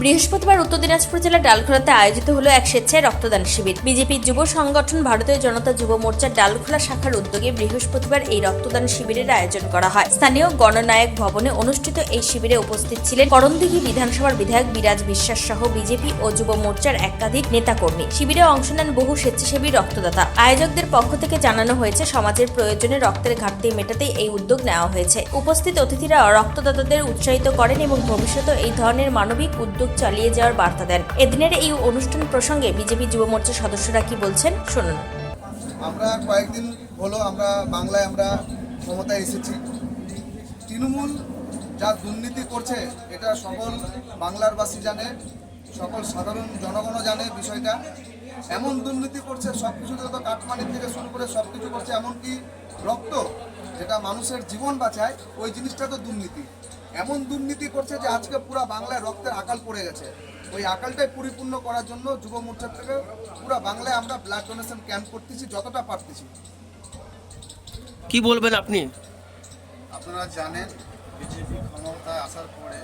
বৃহস্পতিবার উত্তর দিনাজপুর জেলার ডালখোলাতে আয়োজিত হলো এক স্বেচ্ছায় রক্তদান শিবির। বিজেপির যুব সংগঠন ভারতীয় জনতা যুব মোর্চার ডালখোলা শাখার উদ্যোগে বৃহস্পতিবার এই রক্তদান শিবিরের আয়োজন করা হয়। স্থানীয় গণনায়ক ভবনে অনুষ্ঠিত এই শিবিরে উপস্থিত ছিলেন করণদিঘি বিধানসভার বিধায়ক বিরাজ বিশ্বাস সহ বিজেপি ও যুব মোর্চার একাধিক নেতাকর্মী। শিবিরে অংশ নেন বহু স্বেচ্ছাসেবী রক্তদাতা। আয়োজকদের পক্ষ থেকে জানানো হয়েছে, সমাজের প্রয়োজনে রক্তের ঘাটতি মেটাতে এই উদ্যোগ নেওয়া হয়েছে। উপস্থিত অতিথিরা রক্তদাতাদের উৎসাহিত করেন এবং ভবিষ্যতে এই ধরনের মানবিক উদ্যোগ চালিয়ে যাওয়ার বার্তা দেন। এদিনের এই অনুষ্ঠান প্রসঙ্গে বিজেপি যুব মোর্চার সদস্যরা কি বলছেন শুনুন। আমরা কয়েকদিন হলো বাংলায় ক্ষমতায় এসেছি। তৃণমূল যা দুর্নীতি করছে এটা সকল বাংলার বাসী জানে, সকল সাধারণ জনগণও জানে বিষয়টা। এমন দুর্নীতি করছে, সব কিছু যত কাটমানির থেকে শুরু করে সব কিছু করছে, এমনকি রক্ত যেটা মানুষের জীবন বাঁচায় ওই জিনিসটা তো দুর্নীতি। এমন দুর্নীতি করছে যে আজকে পুরা বাংলায় রক্তের আকাল পড়ে গেছে। ওই আকালটাই পরিপূর্ণ করার জন্য যুব মোর্চার থেকে পুরা বাংলায় আমরা ব্লাড ডোনেশন ক্যাম্প করতেছি যতটা পারতেছি। কি বলবেন আপনি? আপনারা জানেন বিজেপি ক্ষমতায় আসার পরে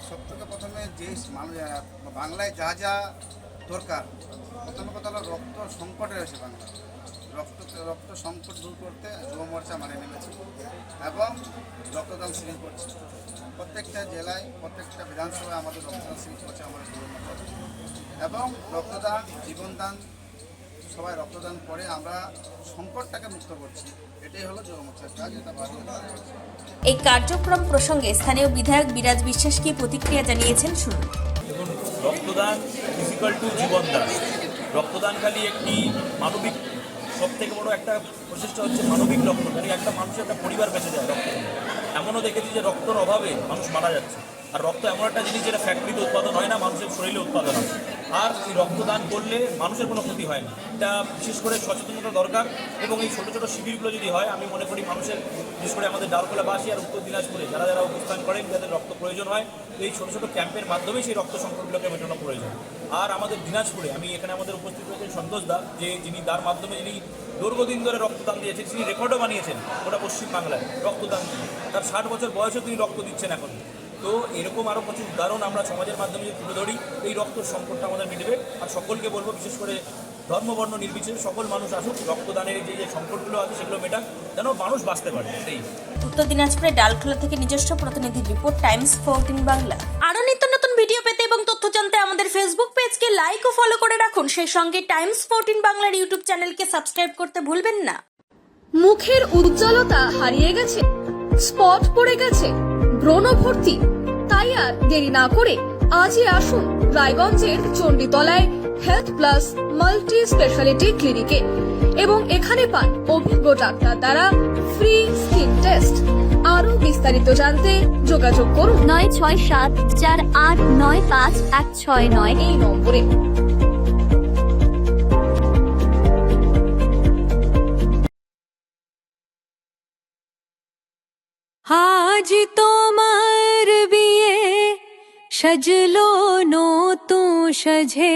সবথেকে প্রথমে যে বাংলায় যা যা দরকার, প্রথমে কথা হলো রক্ত সংকটে রয়েছে বাংলা। রক্ত সংকট দূর করতে যুব মোর্চা নেমেছে এবং রক্তদান শিবির করছে। প্রত্যেকটা জেলায়, প্রত্যেকটা বিধানসভায় আমাদের রক্তদান শিবির করছে আমাদের যুব মোর্চা। এবং রক্তদান, জীবনদান, সবাই রক্তদান করে আমরা সংকটটাকে মুক্ত করছি। এটাই হলো যুব মোর্চার কাজ। এটা এই কার্যক্রম প্রসঙ্গে স্থানীয় বিধায়ক বিরাজ বিশ্বাস কি প্রতিক্রিয়া জানিয়েছেন শুনুন। দেখুন, রক্তদান ফিজিক্যাল টু জীবনদান। রক্তদান খালি একটি মানবিক, সব থেকে বড় একটা প্রচেষ্টা হচ্ছে মানবিক রক্ত। মানে একটা মানুষের একটা পরিবার বেঁচে যায় রক্ত। এমনও দেখেছি যে রক্তের অভাবে মানুষ মারা যাচ্ছে। আর রক্ত এমন একটা জিনিস যেটা ফ্যাক্টরিতে উৎপাদন হয় না, মানুষের শরীরে উৎপাদন হয়। আর এই রক্তদান করলে মানুষের কোনো ক্ষতি হয় না। এটা বিশেষ করে সচেতনতা দরকার। এবং এই ছোটো ছোটো শিবিরগুলো যদি হয়, আমি মনে করি মানুষের, বিশেষ করে আমাদের ডালখোলাবাসী আর উত্তর দিনাজপুরে যারা যারা অবস্থান করেন, যাদের রক্ত প্রয়োজন হয়, এই ছোটো ছোটো ক্যাম্পের মাধ্যমেই সেই রক্ত সংকটগুলোকে মেটানো প্রয়োজন। আর আমাদের দিনাজপুরে, আমি এখানে আমাদের উপস্থিত রয়েছেন সন্তোষ দা, যিনি তার মাধ্যমে যিনি দীর্ঘদিন ধরে রক্তদান দিয়েছেন, তিনি রেকর্ডও বানিয়েছেন গোটা পশ্চিমবাংলায় রক্তদান দিয়ে। তার 60 বছর বয়সে তিনি রক্ত দিচ্ছেন এখন। তো এরকম আরও প্রচুর উদাহরণ আমরা সমাজের মাধ্যমে যদি তুলে ধরি, এই রক্ত সংকটটা আমাদের মিটবে। আর সকলকে বলবো, বিশেষ করে ধর্ম বর্ণ নির্বিশেষে সকল মানুষ আসুক, রক্তদানের যে সংকটগুলো আছে সেগুলো মেটাক, যেন মানুষ বাঁচতে পারে। এই উত্তর দিনাজপুরের ডালখোলা থেকে নিজস্ব প্রতিনিধির রিপোর্ট, টাইমস 14 বাংলা। আরো নিত্য নতুন ভিডিও পেতে এবং তথ্য জানতে আমাদের ফেসবুক পেজকে লাইক ও ফলো করে রাখুন। সেই সঙ্গে টাইমস 14 বাংলার ইউটিউব চ্যানেলকে সাবস্ক্রাইব করতে ভুলবেন না। মুখের উজ্জ্বলতা হারিয়ে গেছে, স্পট পড়ে গেছে, ব্রণ ভর্তি, তাই আর দেরি না করে আজই আসুন রায়গঞ্জের চণ্ডীতলায় হেলথ প্লাস মাল্টি স্পেশালিটি ক্লিনিকে এবং এখানে পান অভিজ্ঞ ডাক্তার দ্বারা ফ্রি স্কিন টেস্ট। আরো বিস্তারিত জানতে যোগাযোগ করুন 9674895169 এই নম্বরে। আজ তোমার বিয়ে সাজলো নতুন সাজে।